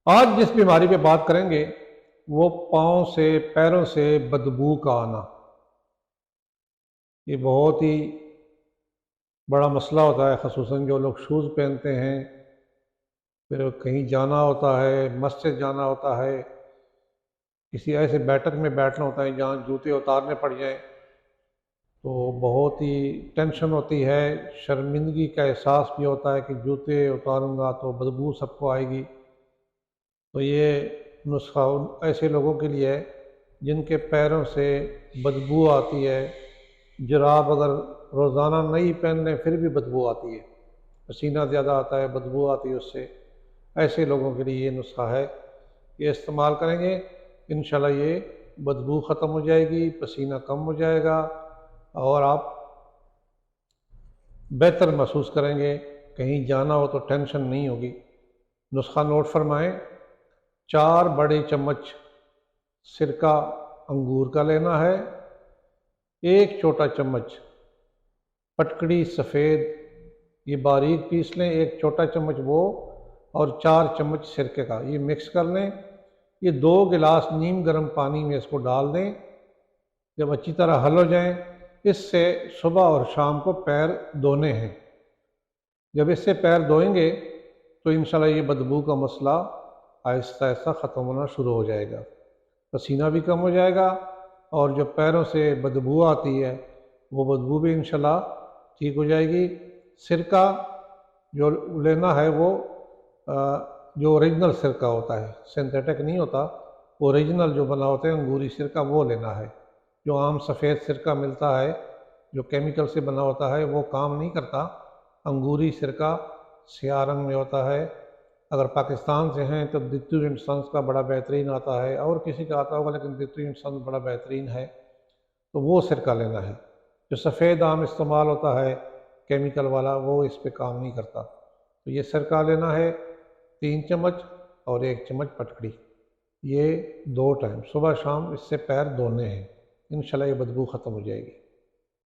آج جس بیماری پہ بات کریں گے وہ پاؤں سے پیروں سے بدبو کا آنا۔ یہ بہت ہی بڑا مسئلہ ہوتا ہے، خصوصاً جو لوگ شوز پہنتے ہیں، پھر کہیں جانا ہوتا ہے، مسجد جانا ہوتا ہے، کسی ایسے بیٹھک میں بیٹھنا ہوتا ہے جہاں جوتے اتارنے پڑ جائیں، تو بہت ہی ٹینشن ہوتی ہے، شرمندگی کا احساس بھی ہوتا ہے کہ جوتے اتاروں گا تو بدبو سب کو آئے گی۔ تو یہ نسخہ ان ایسے لوگوں کے لیے ہے جن کے پیروں سے بدبو آتی ہے، جراب اگر روزانہ نہیں پہننے پھر بھی بدبو آتی ہے، پسینہ زیادہ آتا ہے، بدبو آتی ہے اس سے۔ ایسے لوگوں کے لیے یہ نسخہ ہے، یہ استعمال کریں گے انشاءاللہ یہ بدبو ختم ہو جائے گی، پسینہ کم ہو جائے گا اور آپ بہتر محسوس کریں گے، کہیں جانا ہو تو ٹینشن نہیں ہوگی۔ نسخہ نوٹ فرمائیں: 4 بڑے چمچ سرکہ انگور کا لینا ہے، 1 چھوٹا چمچ پٹکڑی سفید، یہ باریک پیس لیں، 1 چھوٹا چمچ وہ، اور 4 چمچ سرکے کا، یہ مکس کر لیں۔ یہ 2 گلاس نیم گرم پانی میں اس کو ڈال دیں، جب اچھی طرح حل ہو جائیں اس سے صبح اور شام کو پیر دھونے ہیں۔ جب اس سے پیر دھوئیں گے تو انشاءاللہ یہ بدبو کا مسئلہ آہستہ آہستہ ختم ہونا شروع ہو جائے گا، پسینہ بھی کم ہو جائے گا، اور جو پیروں سے بدبو آتی ہے وہ بدبو بھی انشاءاللہ ٹھیک ہو جائے گی۔ سرکہ جو لینا ہے وہ جو اوریجنل سرکہ ہوتا ہے، سنتھیٹک نہیں ہوتا، اوریجنل جو بنا ہوتا ہے انگوری سرکہ وہ لینا ہے۔ جو عام سفید سرکہ ملتا ہے جو کیمیکل سے بنا ہوتا ہے وہ کام نہیں کرتا، انگوری سرکہ سیاہ رنگ میں ہوتا ہے۔ اگر پاکستان سے ہیں تو دتو اینڈ سنس کا بڑا بہترین آتا ہے، اور کسی کا آتا ہوگا لیکن دتو اینڈ سنس بڑا بہترین ہے، تو وہ سرکہ لینا ہے۔ جو سفید عام استعمال ہوتا ہے کیمیکل والا وہ اس پہ کام نہیں کرتا، تو یہ سرکہ لینا ہے 3 چمچ اور 1 چمچ پٹکڑی، یہ 2 ٹائم صبح شام اس سے پیر دھونے ہیں، انشاءاللہ یہ بدبو ختم ہو جائے گی۔